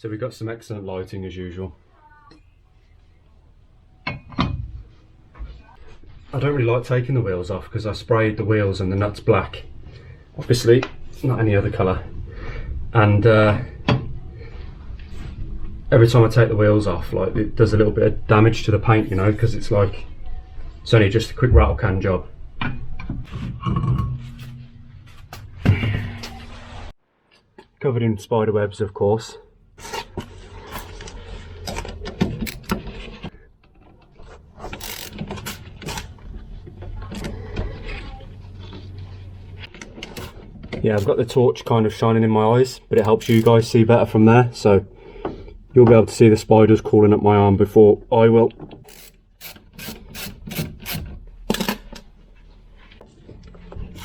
So we've got some excellent lighting as usual. I don't really like taking the wheels off because I sprayed the wheels and the nuts black. Obviously, not any other colour. And every time I take the wheels off, like, it does a little bit of damage to the paint, you know, because it's like, it's only just a quick rattle can job. Covered in spider webs, of course. Yeah, I've got the torch kind of shining in my eyes, but it helps you guys see better from there, so you'll be able to see the spiders crawling up my arm before I will.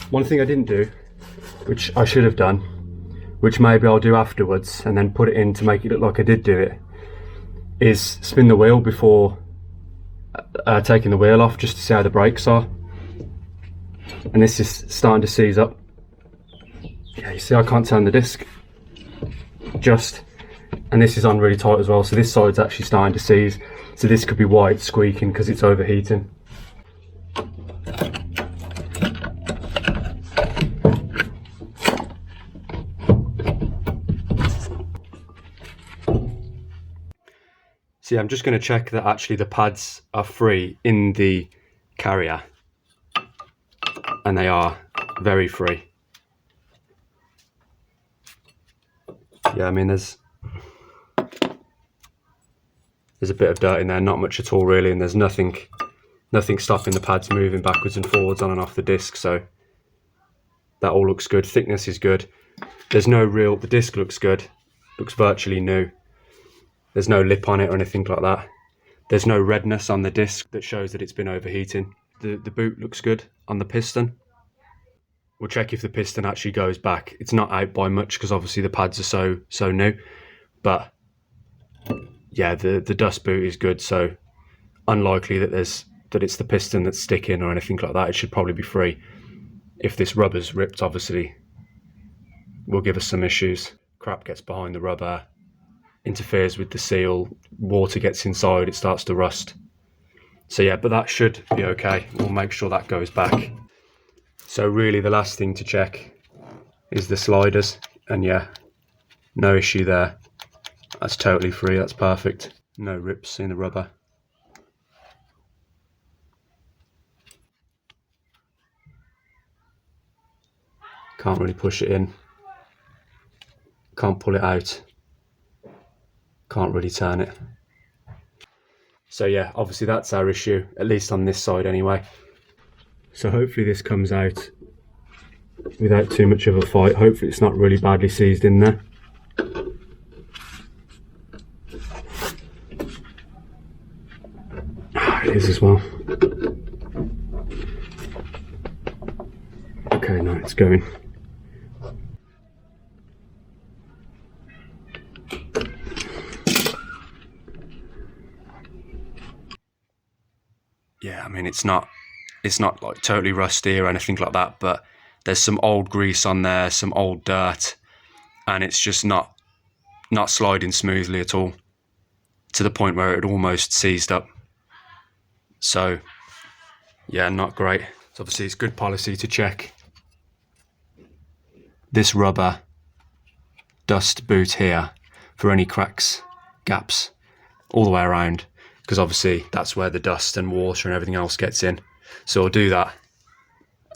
One thing I didn't do, which I should have done, which maybe I'll do afterwards and then put it in to make it look like I did do it, is spin the wheel before taking the wheel off, just to see how the brakes are. And this is starting to seize up. Yeah, you see I can't turn the disc. And this is on really tight as well, so this side's actually starting to seize. So this could be why it's squeaking, because it's overheating. See, I'm just going to check that actually the pads are free in the carrier. And they are very free. Yeah, I mean there's a bit of dirt in there, not much at all really, and there's nothing stopping the pads moving backwards and forwards on and off the disc, so that all looks good. Thickness is good. There's no real, the disc looks good, looks virtually new. There's no lip on it or anything like that. There's no redness on the disc that shows that it's been overheating. The boot looks good on the piston. We'll check if the piston actually goes back. It's not out by much because obviously the pads are so new, but yeah, the dust boot is good, so unlikely that it's the piston that's sticking or anything like that. It should probably be free. If this rubber's ripped, obviously will give us some issues. Crap gets behind the rubber, interferes with the seal, water gets inside, it starts to rust. So yeah, but that should be okay. We'll make sure that goes back. So really the last thing to check is the sliders, and yeah, no issue there. That's totally free, that's perfect. No rips in the rubber. Can't really push it in. Can't pull it out. Can't really turn it. So yeah, obviously that's our issue, at least on this side anyway. So hopefully this comes out without too much of a fight. Hopefully it's not really badly seized in there. It is as well. Okay, no, it's going. Yeah, I mean it's not like totally rusty or anything like that, but there's some old grease on there, some old dirt, and it's just not sliding smoothly at all, to the point where it almost seized up. So yeah, not great. So obviously it's good policy to check this rubber dust boot here for any cracks, gaps, all the way around, because obviously that's where the dust and water and everything else gets in. So we'll do that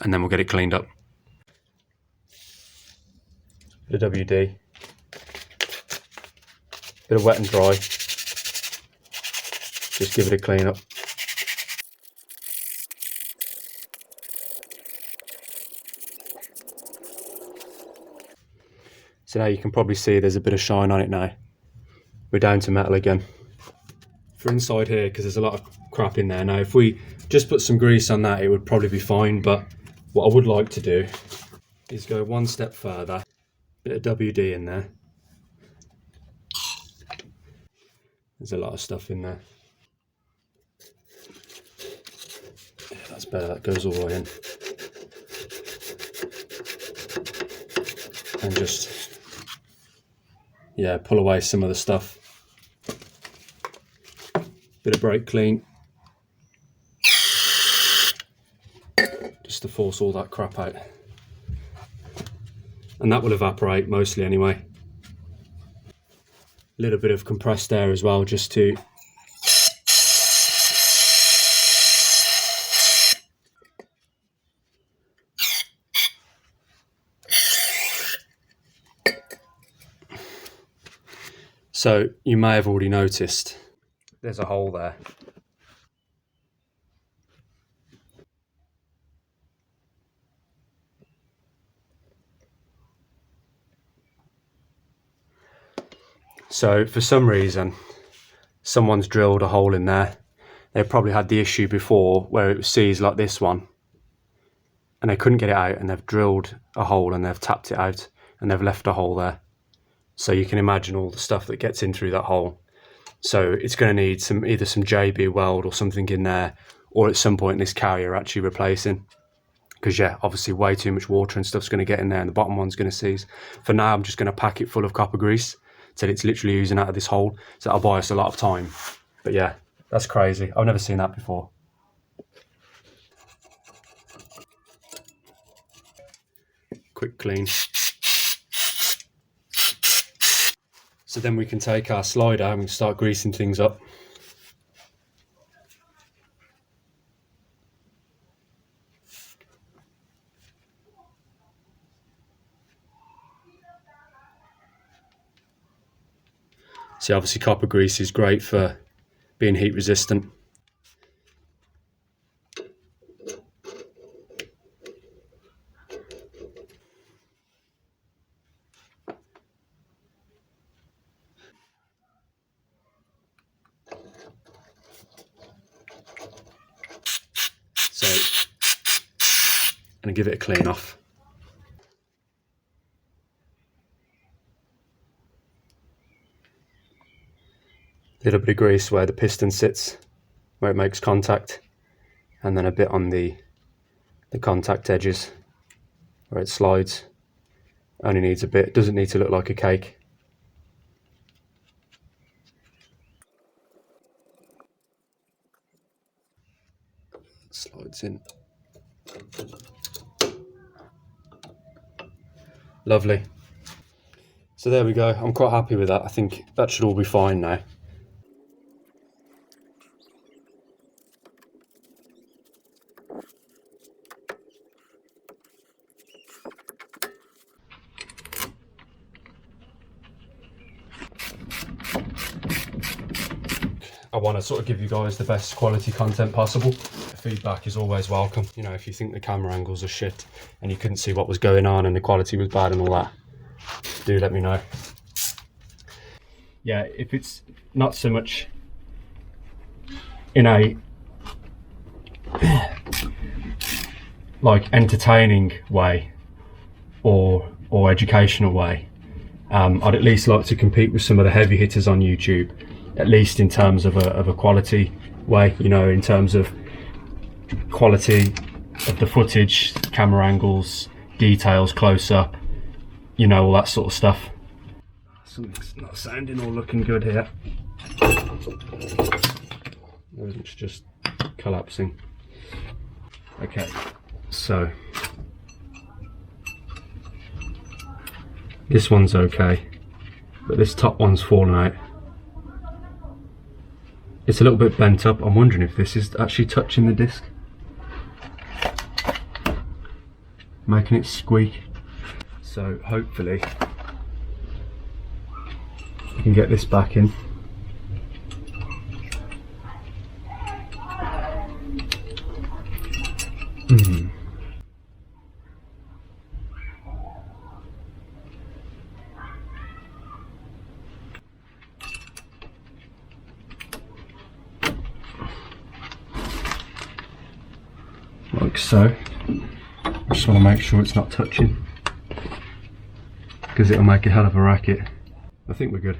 and then we'll get it cleaned up. Bit of WD, bit of wet and dry, just give it a clean up. So now you can probably see there's a bit of shine on it now. We're down to metal again. For inside here, because there's a lot of crap in there. Now if we just put some grease on that, it would probably be fine, but what I would like to do is go one step further. Bit of WD in there. There's a lot of stuff in there. Yeah, that's better, that goes all the way in. And just, yeah, pull away some of the stuff. Bit of brake clean, just to force all that crap out. And that will evaporate mostly anyway. A little bit of compressed air as well, just to so you may have already noticed there's a hole there. So for some reason, someone's drilled a hole in there. They probably had the issue before where it was seized like this one, and they couldn't get it out, and they've drilled a hole and they've tapped it out, and they've left a hole there. So you can imagine all the stuff that gets in through that hole. So it's going to need either some JB weld or something in there, or at some point this carrier actually replacing. Because yeah, obviously way too much water and stuff's going to get in there, and the bottom one's going to seize. For now, I'm just going to pack it full of copper grease till it's literally oozing out of this hole. So that'll buy us a lot of time. But yeah, that's crazy. I've never seen that before. Quick clean. So then we can take our slider and start greasing things up. See, obviously copper grease is great for being heat resistant. So, I'm going to give it a clean off. A little bit of grease where the piston sits, where it makes contact, and then a bit on the contact edges where it slides. Only needs a bit, doesn't need to look like a cake. Slides in. Lovely. So there we go. I'm quite happy with that. I think that should all be fine now. I want to sort of give you guys the best quality content possible. Feedback is always welcome. You know, if you think the camera angles are shit and you couldn't see what was going on and the quality was bad and all that, do let me know. Yeah, if it's not so much in a like entertaining way or educational way, I'd at least like to compete with some of the heavy hitters on YouTube, at least in terms of a quality way, you know, in terms of quality of the footage, camera angles, details, close up, you know, all that sort of stuff. Something's not sounding or looking good here. Everything's just collapsing. Okay, so this one's okay, but this top one's fallen out. It's a little bit bent up. I'm wondering if this is actually touching the disc, making it squeak. So hopefully we can get this back in. Like so. I just want to make sure it's not touching, because it'll make a hell of a racket. I think we're good.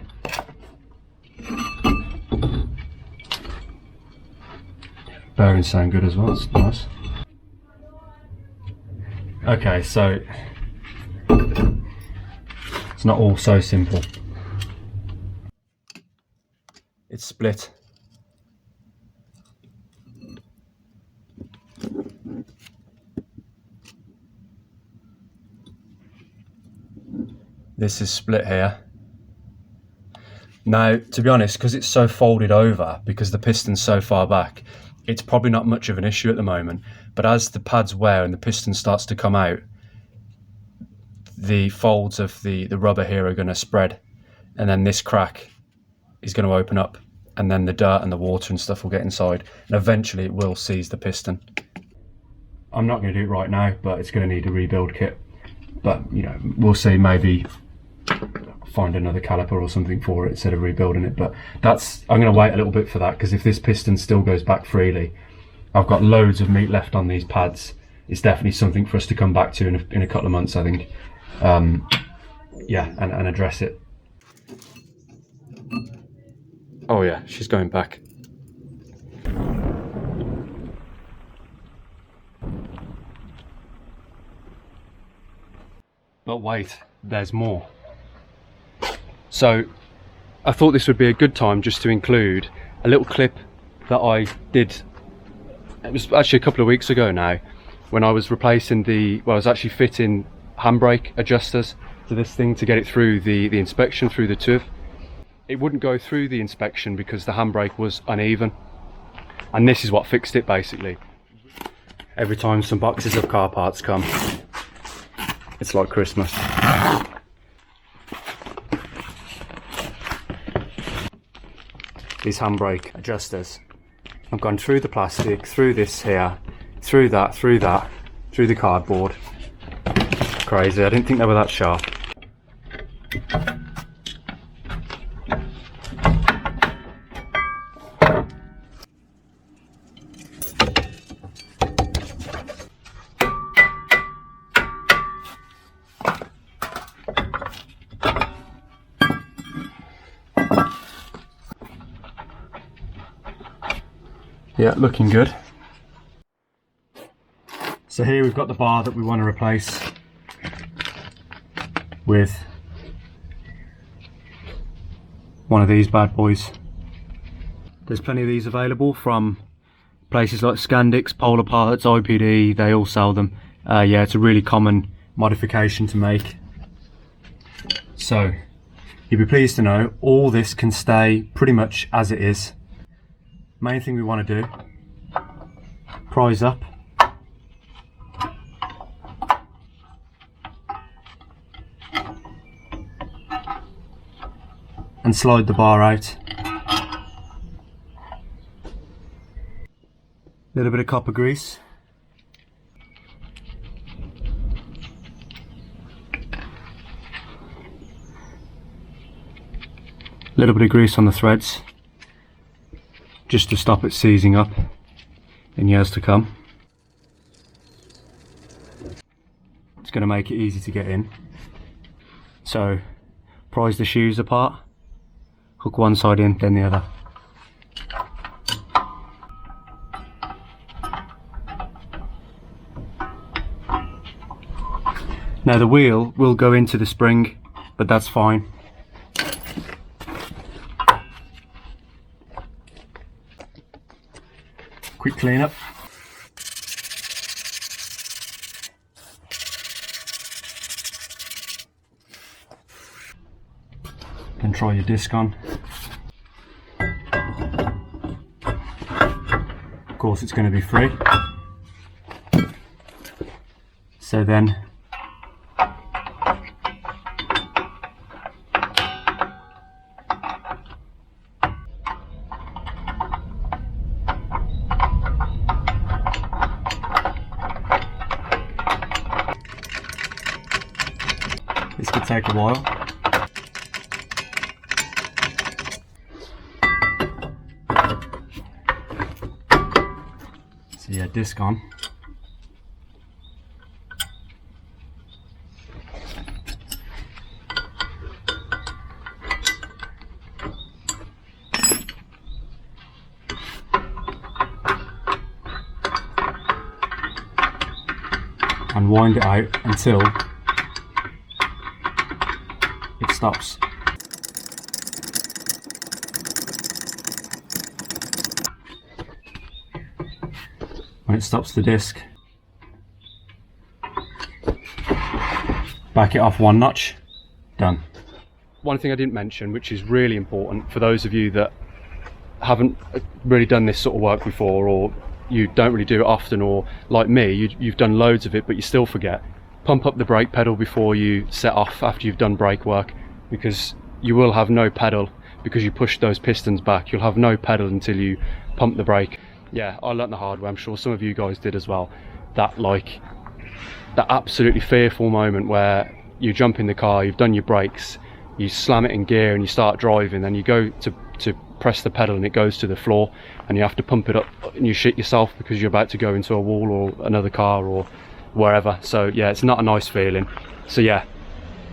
Bearings sound good as well, it's nice. Okay, so it's not all so simple. it's split. This is split here. Now, to be honest, because it's so folded over, because the piston's so far back, it's probably not much of an issue at the moment. But as the pads wear and the piston starts to come out, the folds of the rubber here are going to spread, and then this crack is going to open up, and then the dirt and the water and stuff will get inside, and eventually it will seize the piston. I'm not going to do it right now, but it's going to need a rebuild kit. But, you know, we'll see, maybe find another caliper or something for it instead of rebuilding it. But I'm going to wait a little bit for that, because if this piston still goes back freely, I've got loads of meat left on these pads. It's definitely something for us to come back to in a couple of months, I think. Yeah, and address it. Oh yeah, she's going back. But wait, there's more. So I thought this would be a good time just to include a little clip that I did. It was actually a couple of weeks ago now, when I was replacing I was actually fitting handbrake adjusters to this thing to get it through the inspection through the TÜV. It wouldn't go through the inspection because the handbrake was uneven, and this is what fixed it basically. Every time some boxes of car parts come, it's like Christmas. These handbrake adjusters, I've gone through the plastic, through this here, through that, through the cardboard. Crazy, I didn't think they were that sharp. Yeah, looking good. So here we've got the bar that we want to replace with one of these bad boys. There's plenty of these available from places like Scandix, Polar Parts, IPD, they all sell them. Yeah, it's a really common modification to make. So you'll be pleased to know all this can stay pretty much as it is. Main thing we want to do, prise up, and slide the bar out. Little bit of copper grease. Little bit of grease on the threads, just to stop it seizing up in years to come. It's going to make it easy to get in. So prise the shoes apart, hook one side in, then the other. Now the wheel will go into the spring, but that's fine. Quick cleanup. Then try your disc on. Of course it's going to be free. So then this could take a while. So yeah, disc on. And wind it out until it stops. when it stops the disc. Back it off 1 notch, done. One thing I didn't mention, which is really important for those of you that haven't really done this sort of work before, or you don't really do it often, or like me, you've done loads of it but you still forget. Pump up the brake pedal before you set off after you've done brake work, because you will have no pedal because you pushed those pistons back. You'll have no pedal until you pump the brake. Yeah, I learnt the hard way. I'm sure some of you guys did as well. That absolutely fearful moment where you jump in the car, you've done your brakes, you slam it in gear and you start driving, then you go to press the pedal and it goes to the floor and you have to pump it up and you shit yourself because you're about to go into a wall or another car or wherever. So yeah, it's not a nice feeling. So yeah,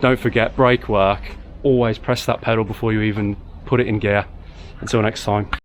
don't forget, brake work, always press that pedal before you even put it in gear. Until next time.